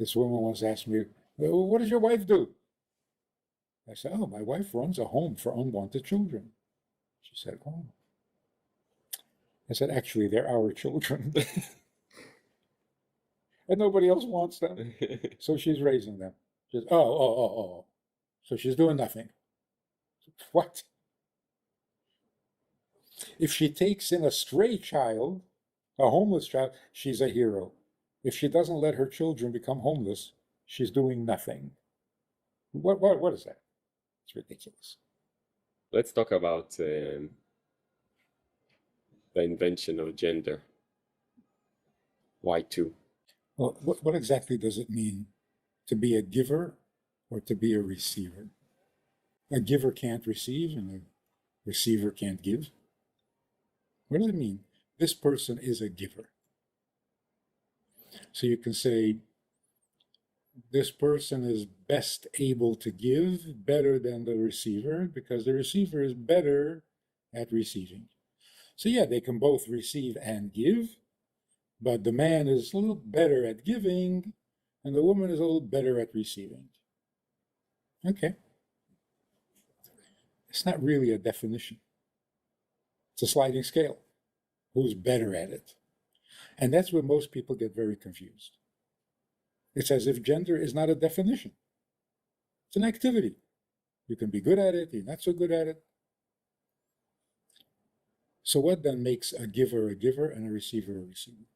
This woman once asked me, "Well, what does your wife do?" I said, "Oh, my wife runs a home for unwanted children." She said, "Oh." I said, "Actually, they're our children." And nobody else wants them. So she's raising them. She's, oh. So she's doing nothing. What? If she takes in a stray child, a homeless child, she's a hero. If she doesn't let her children become homeless, she's doing nothing. What is that? It's ridiculous. Let's talk about the invention of gender. Why two? Well, what exactly does it mean to be a giver or to be a receiver? A giver can't receive and a receiver can't give. What does it mean? This person is a giver. So you can say, this person is best able to give better than the receiver because the receiver is better at receiving. So yeah, they can both receive and give, but the man is a little better at giving and the woman is a little better at receiving. Okay. It's not really a definition. It's a sliding scale. Who's better at it? And that's where most people get very confused. It's as if gender is not a definition. It's an activity. You can be good at it, you're not so good at it. So what then makes a giver and a receiver a receiver?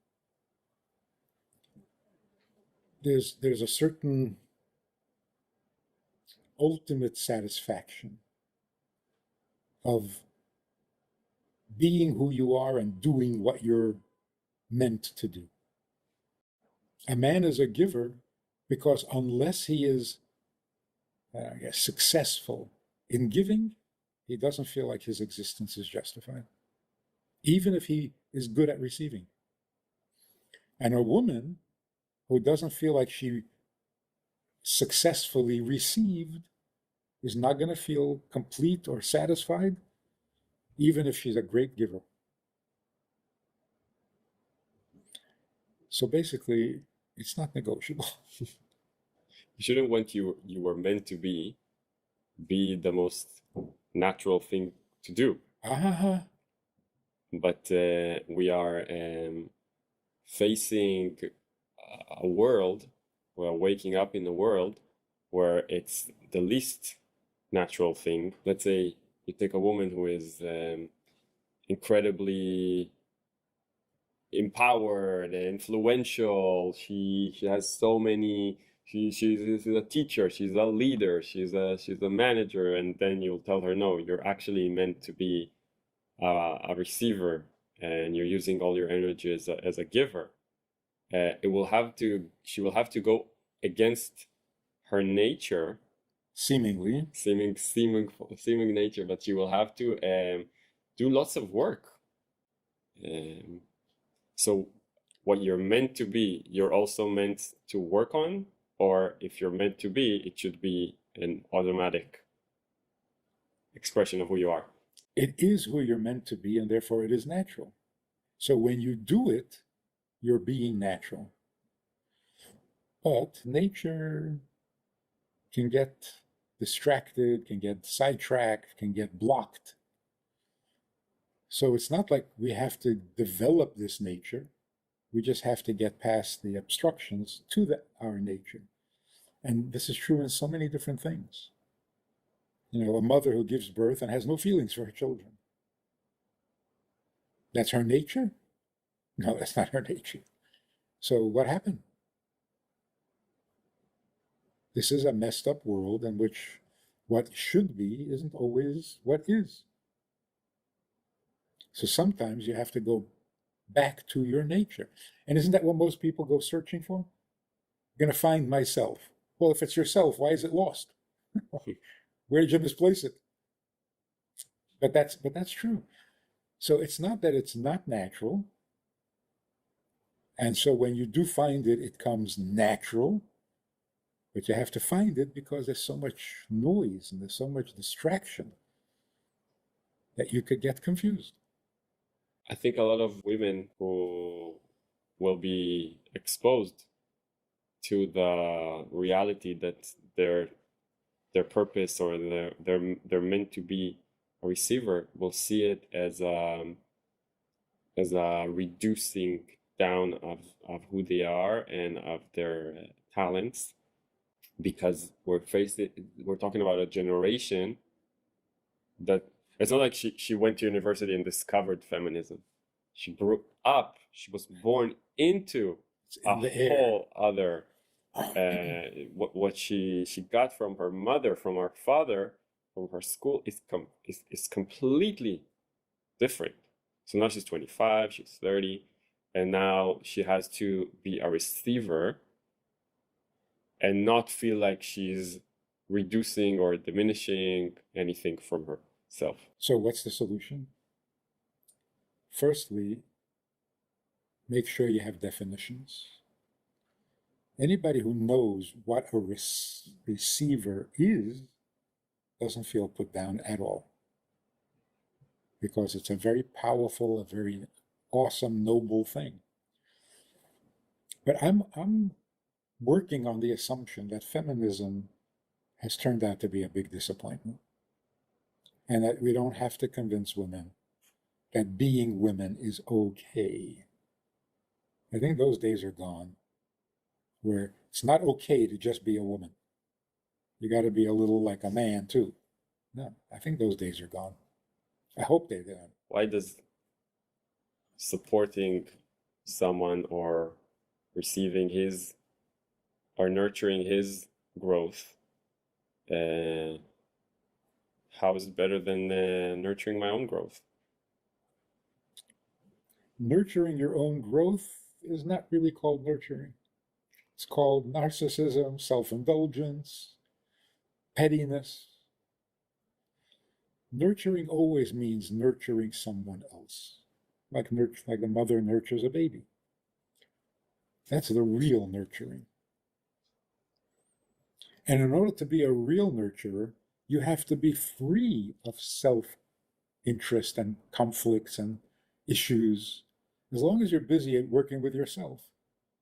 There's a certain ultimate satisfaction of being who you are and doing what you're meant to do. A man is a giver because unless he is successful in giving, he doesn't feel like his existence is justified, even if he is good at receiving. And a woman who doesn't feel like she successfully received is not going to feel complete or satisfied, even if she's a great giver. So basically, it's not negotiable. You shouldn't want you were meant to be the most natural thing to do. But we are facing a world, we're waking up in a world where it's the least natural thing. Let's say you take a woman who is incredibly empowered, influential. She has so many. She's a teacher. She's a leader. She's a manager. And then you'll tell her, no, you're actually meant to be a receiver, and you're using all your energy as a giver. She will have to go against her nature, seeming nature, but she will have to do lots of work. So what you're meant to be, you're also meant to work on, or if you're meant to be, it should be an automatic expression of who you are. It is who you're meant to be, and therefore it is natural. So when you do it, you're being natural. But nature can get distracted, can get sidetracked, can get blocked. So it's not like we have to develop this nature. We just have to get past the obstructions to our nature. And this is true in so many different things. You know, a mother who gives birth and has no feelings for her children. That's her nature? No, that's not her nature. So what happened? This is a messed up world in which what should be isn't always what is. So sometimes you have to go back to your nature. And isn't that what most people go searching for? I'm going to find myself. Well, if it's yourself, why is it lost? Where did you misplace it? But that's true. So it's not that it's not natural. And so when you do find it, it comes natural. But you have to find it because there's so much noise and there's so much distraction that you could get confused. I think a lot of women who will be exposed to the reality that their purpose or they're meant to be a receiver, will see it as a reducing down of who they are and of their talents, because we're talking about a generation that it's not like she went to university and discovered feminism. She grew up, she was born into It's a in the air. whole other what she got from her mother, from her father, from her school is completely different. So now she's 25, she's 30, and now she has to be a receiver and not feel like she's reducing or diminishing anything from herself. So what's the solution? Firstly, make sure you have definitions. Anybody who knows what a receiver is doesn't feel put down at all, because it's a very powerful, a very awesome, noble thing. But I'm working on the assumption that feminism has turned out to be a big disappointment, and that we don't have to convince women that being women is okay. I think those days are gone, where it's not okay to just be a woman. You got to be a little like a man too. No, I think those days are gone. I hope they're gone. Why does supporting someone or receiving his or nurturing his growth, how is it better than nurturing my own growth? Nurturing your own growth is not really called nurturing. It's called narcissism, self-indulgence, pettiness. Nurturing always means nurturing someone else, like a mother nurtures a baby. That's the real nurturing. And in order to be a real nurturer, you have to be free of self-interest and conflicts and issues. As long as you're busy at working with yourself,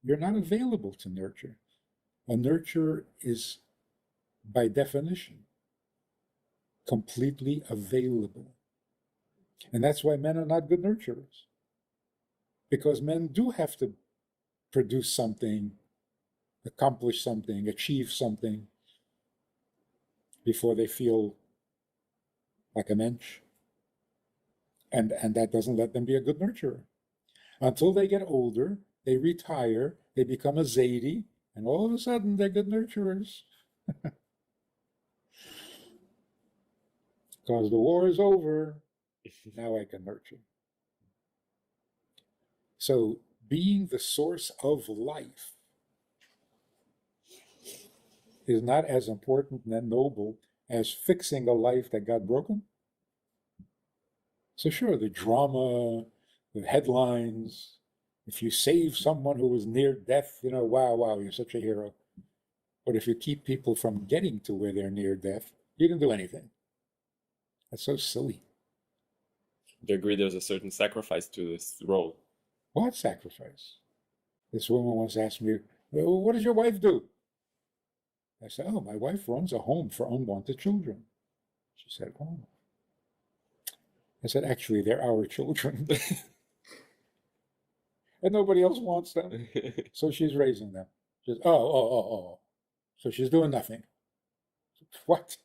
you're not available to nurture. A nurturer is, by definition, completely available. And that's why men are not good nurturers. Because men do have to produce something, accomplish something, achieve something before they feel like a mensch. And that doesn't let them be a good nurturer. Until they get older, they retire, they become a zadie, and all of a sudden they're good nurturers. Because the war is over, now I can nurture. So being the source of life is not as important and noble as fixing a life that got broken. So sure, the drama, the headlines, if you save someone who was near death, wow, you're such a hero. But if you keep people from getting to where they're near death, you didn't do anything. That's so silly. Do you agree there's a certain sacrifice to this role? What sacrifice? This woman once asked me, well, what does your wife do? I said, oh, my wife runs a home for unwanted children. She said, oh. I said, actually, they're our children. And nobody else wants them. So she's raising them. She says, oh. So she's doing nothing. What?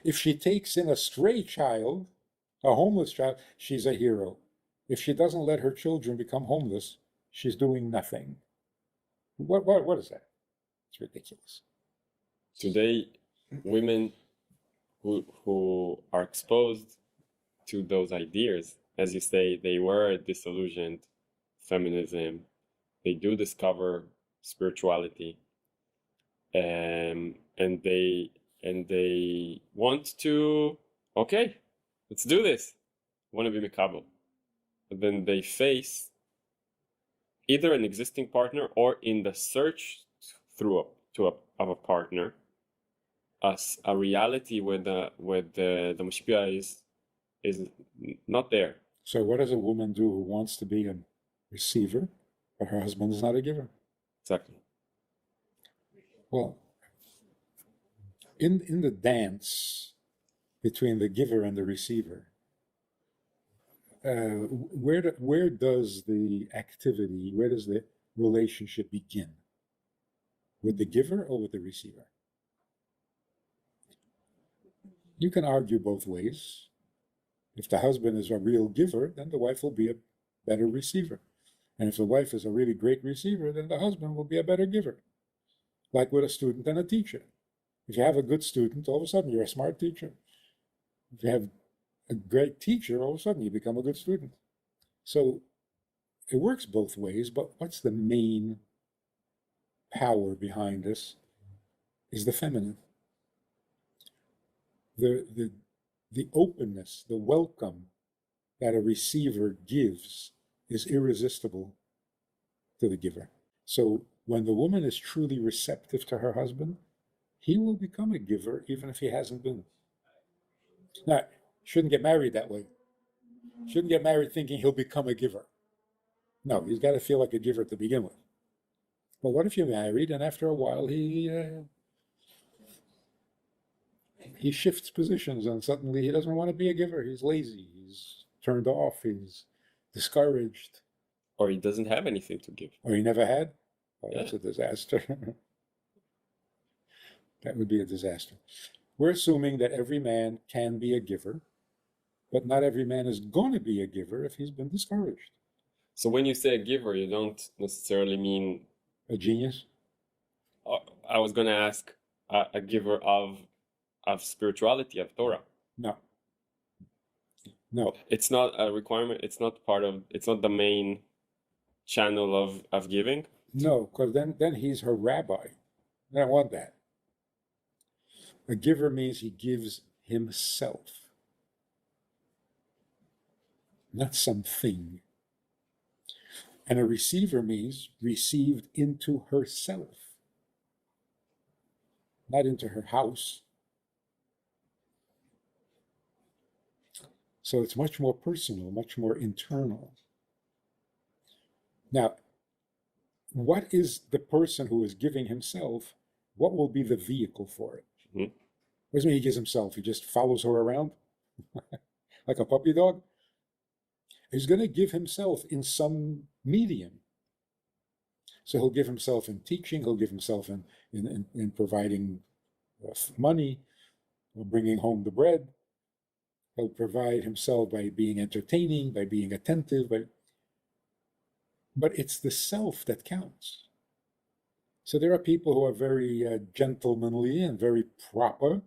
If she takes in a stray child, a homeless child, she's a hero. If she doesn't let her children become homeless, she's doing nothing. What is that? It's ridiculous. Today, women who are exposed to those ideas, as you say, they were disillusioned feminism. They do discover spirituality, and they want to, okay, let's do this. Want to be Mikabel. But then they face either an existing partner or in the search of a partner, as a reality where the mashpia is not there. So what does a woman do who wants to be a receiver, but her husband is not a giver? Exactly. Well, in the dance between the giver and the receiver, where does the activity, where does the relationship begin? With the giver or with the receiver? You can argue both ways. If the husband is a real giver, then the wife will be a better receiver. And if the wife is a really great receiver, then the husband will be a better giver. Like with a student and a teacher. If you have a good student, all of a sudden you're a smart teacher. If you have a great teacher, all of a sudden you become a good student. So it works both ways, but what's the main power behind this is the feminine. The, the openness, the welcome that a receiver gives is irresistible to the giver. So when the woman is truly receptive to her husband, he will become a giver even if he hasn't been. Now, shouldn't get married that way. Shouldn't get married thinking he'll become a giver. No, he's got to feel like a giver to begin with. But what if you're married and after a while he shifts positions and suddenly he doesn't want to be a giver. He's lazy. He's turned off. He's discouraged. Or he doesn't have anything to give. Or he never had. Oh, Yeah. that's a disaster. That would be a disaster. We're assuming that every man can be a giver, but not every man is going to be a giver if he's been discouraged. So when you say a giver, you don't necessarily mean A genius? I was going to ask a giver of spirituality, of Torah. No. No. It's not a requirement. It's not it's not the main channel of giving. No, because then he's her rabbi. I don't want that. A giver means he gives himself, not something. And a receiver means received into herself, not into her house. So it's much more personal, much more internal. Now, what is the person who is giving himself? What will be the vehicle for it? Mm-hmm. What does it mean he gives himself? He just follows her around like a puppy dog? He's going to give himself in some medium. So he'll give himself in teaching, he'll give himself in providing money, or bringing home the bread. He'll provide himself by being entertaining, by being attentive, but it's the self that counts. So there are people who are very gentlemanly and very proper,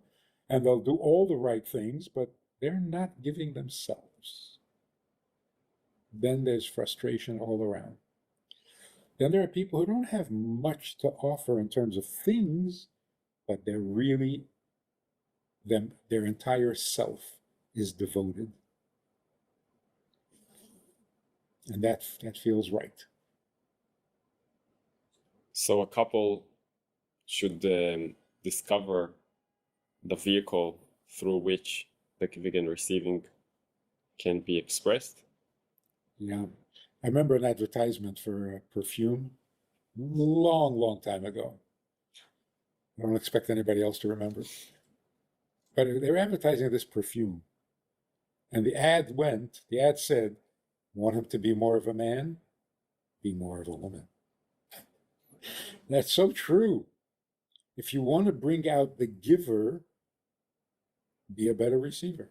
and they'll do all the right things, but they're not giving themselves. Then there's frustration all around. Then there are people who don't have much to offer in terms of things, but they're really, their entire self is devoted. And that feels right. So a couple should discover the vehicle through which the giving and receiving can be expressed. Yeah. I remember an advertisement for a perfume long time ago. I don't expect anybody else to remember. But they were advertising this perfume. And the ad said, want him to be more of a man? Be more of a woman. That's so true. If you want to bring out the giver, be a better receiver.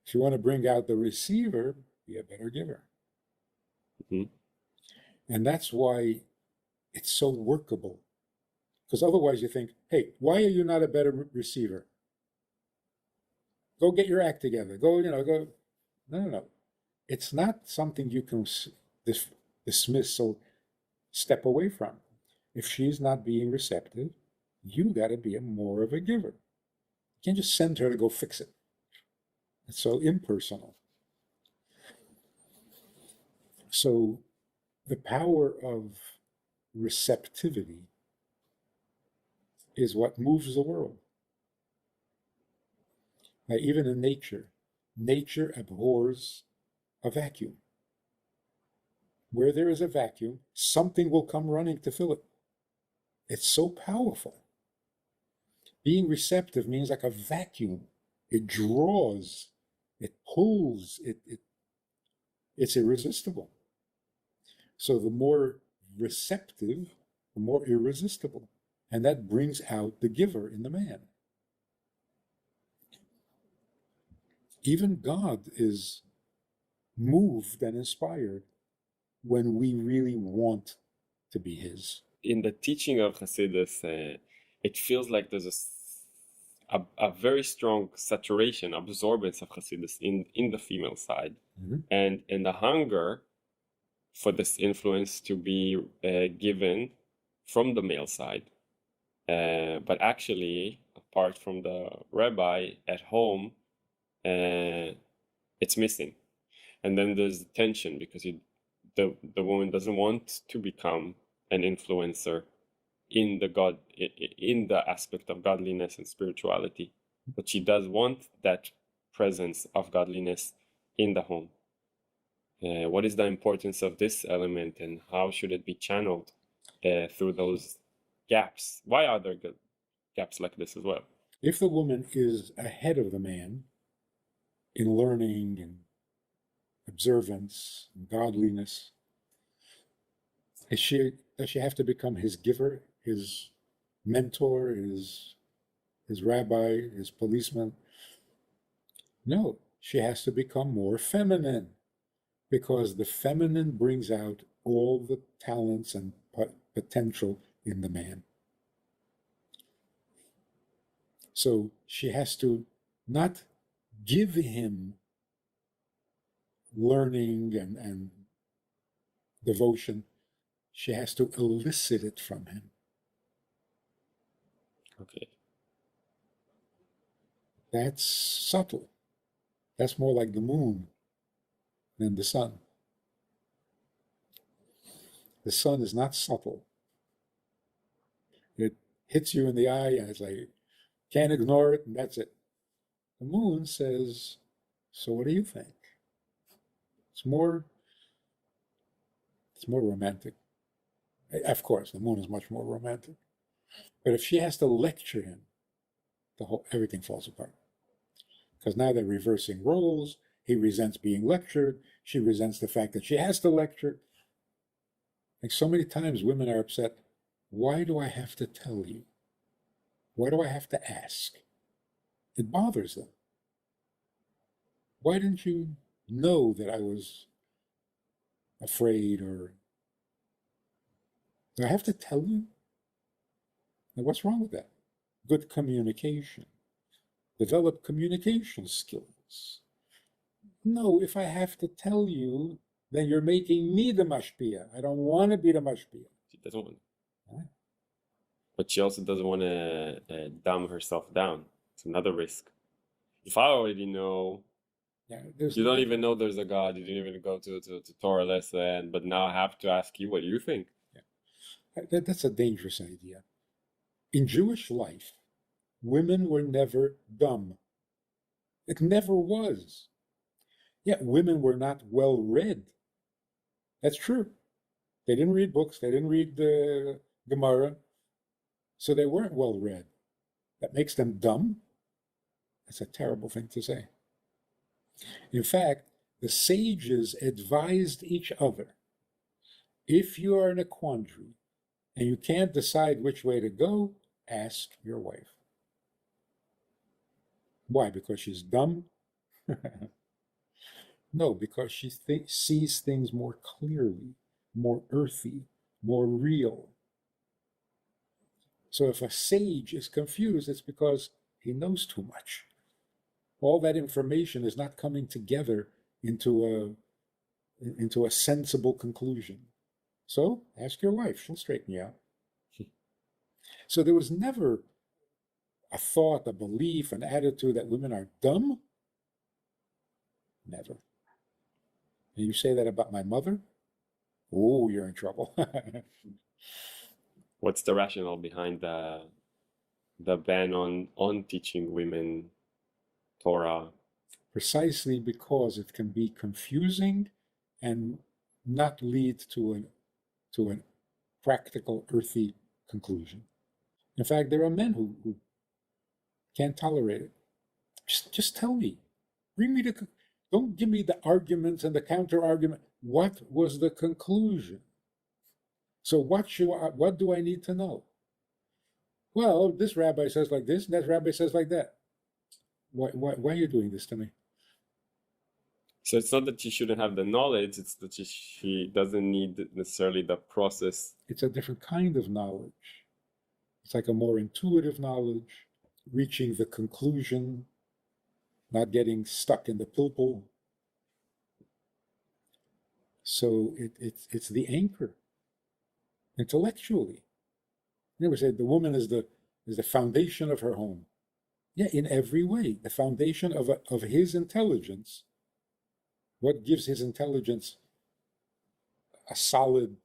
If you want to bring out the receiver, be a better giver. Mm-hmm. And that's why it's so workable. Because otherwise you think, hey, why are you not a better receiver? Go get your act together. Go. No. It's not something you can dismiss or step away from. If she's not being receptive, you got to be more of a giver. You can't just send her to go fix it. It's so impersonal. So the power of receptivity is what moves the world. Now, even in nature abhors a vacuum. Where there is a vacuum, something will come running to fill it. It's so powerful. Being receptive means like a vacuum. It draws, it pulls, it's irresistible. So the more receptive, the more irresistible. And that brings out the giver in the man. Even God is moved and inspired when we really want to be his. In the teaching of Hasidus, it feels like there's a very strong saturation, absorbance of Hasidus in the female side, and the hunger for this influence to be given from the male side. But actually, apart from the rabbi at home, it's missing. And then there's tension because the woman doesn't want to become an influencer in the aspect of godliness and spirituality, but she does want that presence of godliness in the home. What is the importance of this element, and how should it be channeled through those gaps? Why are there gaps like this as well? If the woman is ahead of the man in learning and observance and godliness, does she have to become his giver, his mentor, his rabbi, his policeman? No, she has to become more feminine, because the feminine brings out all the talents and potential in the man. So she has to not give him learning and devotion. She has to elicit it from him. Okay. That's subtle. That's more like the moon than the sun. The sun is not subtle. It hits you in the eye and it's like, can't ignore it, and that's it. The moon says, so what do you think? It's more romantic. Of course, the moon is much more romantic. But if she has to lecture him, everything falls apart. Because now they're reversing roles. He resents being lectured. She resents the fact that she has to lecture. Like so many times women are upset. Why do I have to tell you? Why do I have to ask? It bothers them. Why didn't you know that I was afraid, or do I have to tell you? Now, what's wrong with that? Good communication. Develop communication skills. No, if I have to tell you, then you're making me the mashpia. I don't want to be the mashpia. She doesn't want to. Right. But she also doesn't want to dumb herself down. It's another risk. If I already know, you don't even know there's a God, you didn't even go to Torah lesson, but now I have to ask you what you think. Yeah. That's a dangerous idea. In Jewish life, women were never dumb. It never was. Yeah, women were not well read. That's true. They didn't read books. They didn't read the Gemara. So they weren't well read. That makes them dumb? That's a terrible thing to say. In fact, the sages advised each other. If you are in a quandary and you can't decide which way to go, ask your wife. Why? Because she's dumb? No, because she sees things more clearly, more earthy, more real. So if a sage is confused, it's because he knows too much. All that information is not coming together into a sensible conclusion. So ask your wife, she'll straighten you out. So there was never a thought, a belief, an attitude that women are dumb. Never. And you say that about my mother? Oh, you're in trouble. What's the rationale behind the ban on teaching women Torah? Precisely because it can be confusing and not lead to a practical, earthy conclusion. In fact, there are men who can't tolerate it. Just tell me. Bring me the. Don't give me the arguments and the counter argument. What was the conclusion? So what do I need to know? Well, this rabbi says like this, and that rabbi says like that. Why are you doing this to me? So it's not that she shouldn't have the knowledge, it's that she doesn't need necessarily the process. It's a different kind of knowledge. It's like a more intuitive knowledge, reaching the conclusion, not getting stuck in the pilpul. So it's the anchor, intellectually. You never said the woman is the foundation of her home. Yeah, in every way, the foundation of his intelligence. What gives his intelligence a solid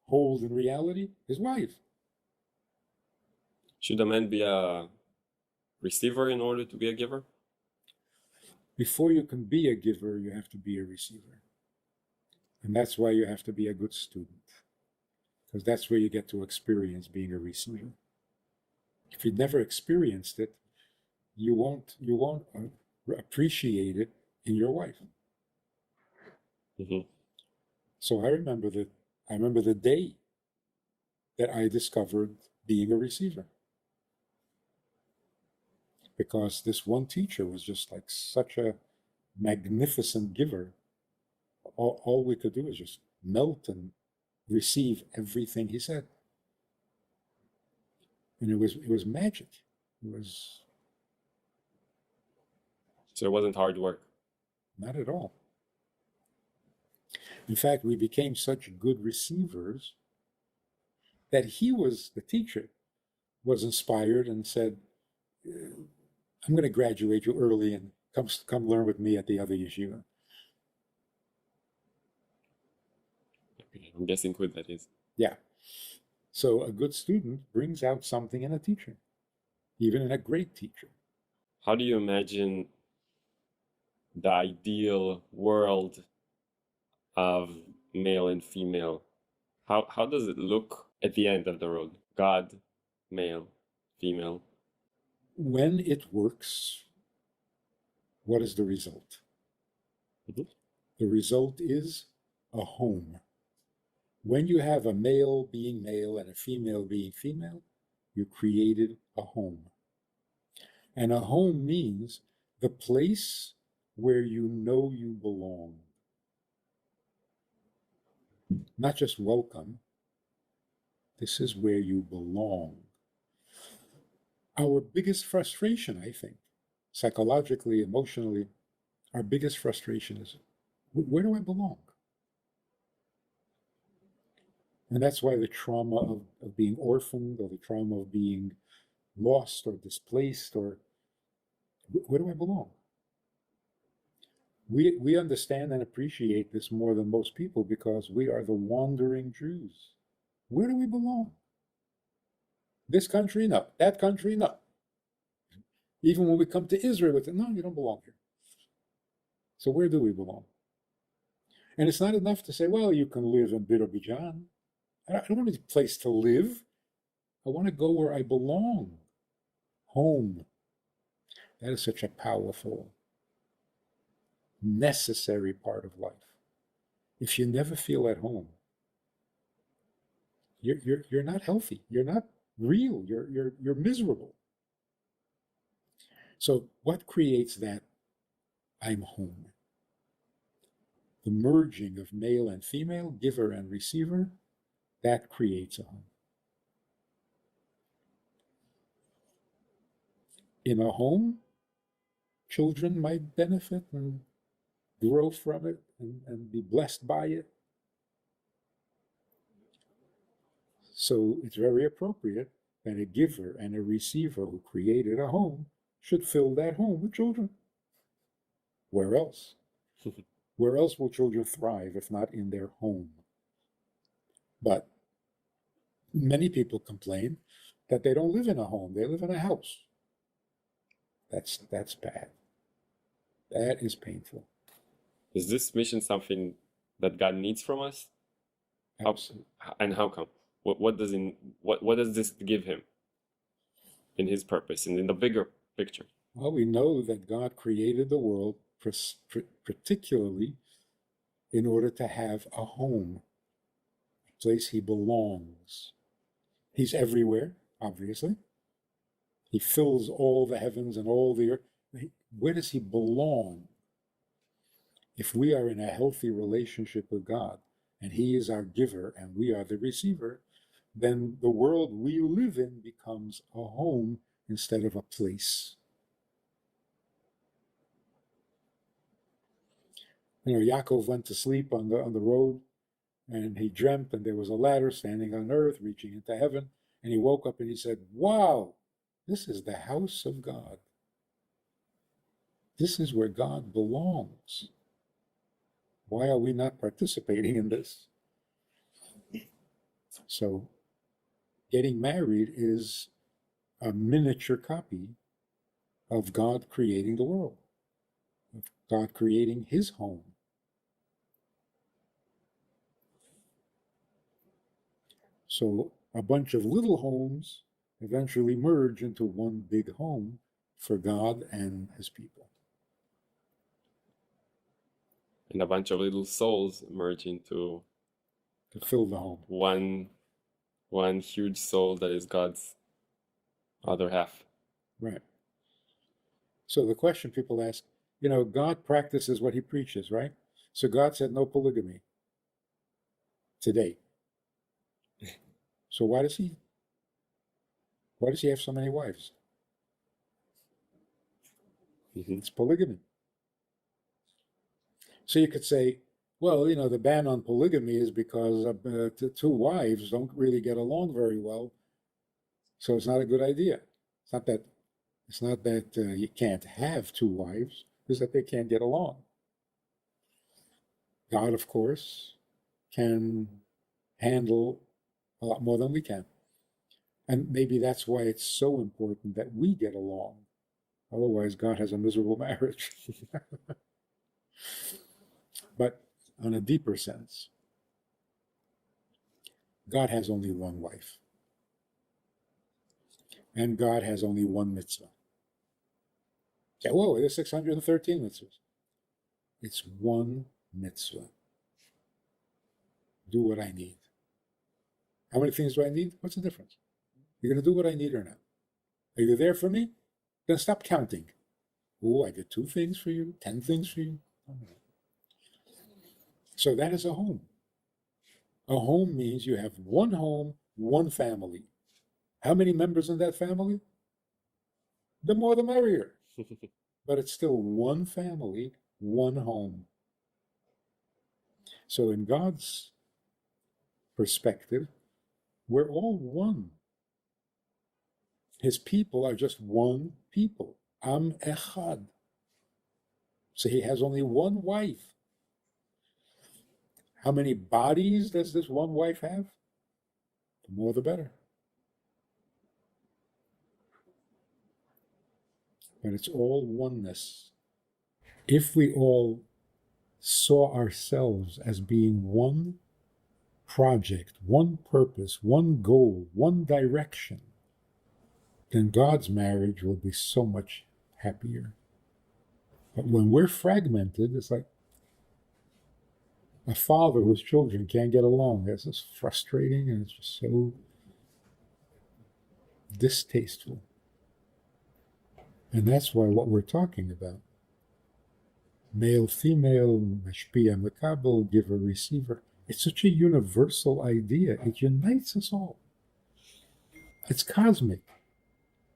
hold in reality? His wife. Should a man be a receiver in order to be a giver? Before you can be a giver, you have to be a receiver. And that's why you have to be a good student. Because that's where you get to experience being a receiver. If you've never experienced it, you won't appreciate it in your wife. Mm-hmm. So I remember the day that I discovered being a receiver. Because this one teacher was just like such a magnificent giver. All we could do was just melt and receive everything he said. And it was magic. So it wasn't hard work. Not at all. In fact, we became such good receivers that the teacher was inspired and said, I'm going to graduate you early and come learn with me at the other yeshiva. I'm guessing who that is. Yeah. So a good student brings out something in a teacher, even in a great teacher. How do you imagine the ideal world of male and female? How does it look at the end of the road? God, male, female. When it works, what is the result? Mm-hmm. The result is a home. When you have a male being male and a female being female, you created a home. And a home means the place where you know you belong. Not just welcome. This is where you belong. Our biggest frustration, I think, psychologically, emotionally, our biggest frustration is, where do I belong? And that's why the trauma of being orphaned, or the trauma of being lost or displaced, or where do I belong? We understand and appreciate this more than most people because we are the wandering Jews. Where do we belong? This country, no. That country, no. Even when we come to Israel, it's no, you don't belong here. So where do we belong? And it's not enough to say, well, you can live in Birobijan. I don't want a place to live. I want to go where I belong. Home. That is such a powerful, necessary part of life. If you never feel at home, you're not healthy. You're not real. You're miserable. So what creates that I'm home? The merging of male and female, giver and receiver, that creates a home. In a home, children might benefit and grow from it and be blessed by it. So it's very appropriate that a giver and a receiver who created a home should fill that home with children. Where else? Where else will children thrive if not in their home? But many people complain that they don't live in a home, they live in a house. That's bad. That is painful. Is this mission something that God needs from us? How, Absolutely. and how come? What does this give him in his purpose and in the bigger picture? Well, we know that God created the world particularly in order to have a home, a place he belongs. He's everywhere, obviously. He fills all the heavens and all the earth. Where does he belong? If we are in a healthy relationship with God, and he is our giver and we are the receiver, then the world we live in becomes a home instead of a place. Yaakov went to sleep on the road, and he dreamt, and there was a ladder standing on earth, reaching into heaven. And he woke up and he said, "Wow, this is the house of God. This is where God belongs. Why are we not participating in this?" So, getting married is a miniature copy of God creating the world, of God creating his home. So a bunch of little homes eventually merge into one big home for God and his people. And a bunch of little souls merge into To fill the home. one huge soul that is God's other half. Right. So the question people ask, God practices what he preaches, right? So God said no polygamy today. So why does he have so many wives? It's polygamy. So you could say, well, the ban on polygamy is because two wives don't really get along very well, so it's not a good idea. It's not that you can't have two wives; it's that they can't get along. God, of course, can handle a lot more than we can, and maybe that's why it's so important that we get along. Otherwise, God has a miserable marriage. But on a deeper sense, God has only one wife. And God has only one mitzvah. Yeah, whoa, there's 613 mitzvahs. It's one mitzvah. Do what I need. How many things do I need? What's the difference? You're going to do what I need or not? Are you there for me? Then stop counting. Oh, I did 2 things for you, 10 things for you. So that is a home. A home means you have one home, one family. How many members in that family? The more the merrier. But it's still one family, one home. So in God's perspective, we're all one. His people are just one people. Am echad. So he has only one wife. How many bodies does this one wife have? The more the better. But it's all oneness. If we all saw ourselves as being one project, one purpose, one goal, one direction, then God's marriage will be so much happier. But when we're fragmented, it's like a father whose children can't get along. It's just frustrating, and it's just so distasteful. And that's why what we're talking about, male, female, mashpia, mekabel, giver, receiver, it's such a universal idea. It unites us all. It's cosmic,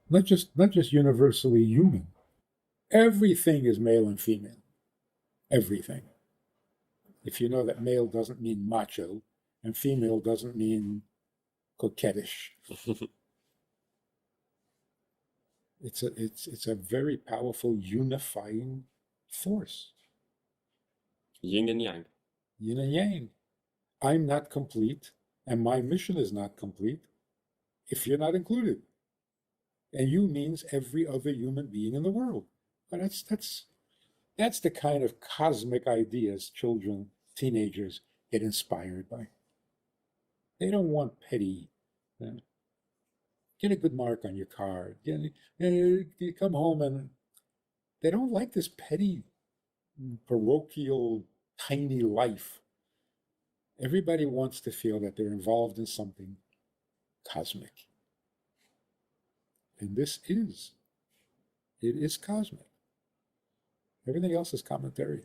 not just universally human. Everything is male and female. Everything. If you know that male doesn't mean macho and female doesn't mean coquettish, it's a very powerful unifying force. Yin and yang. Yin and yang. I'm not complete, and my mission is not complete if you're not included. And you means every other human being in the world. But that's the kind of cosmic ideas children teenagers get inspired by. They don't want petty. Get a good mark on your car. You come home and they don't like this petty, parochial, tiny life. Everybody wants to feel that they're involved in something cosmic. And it is cosmic. Everything else is commentary.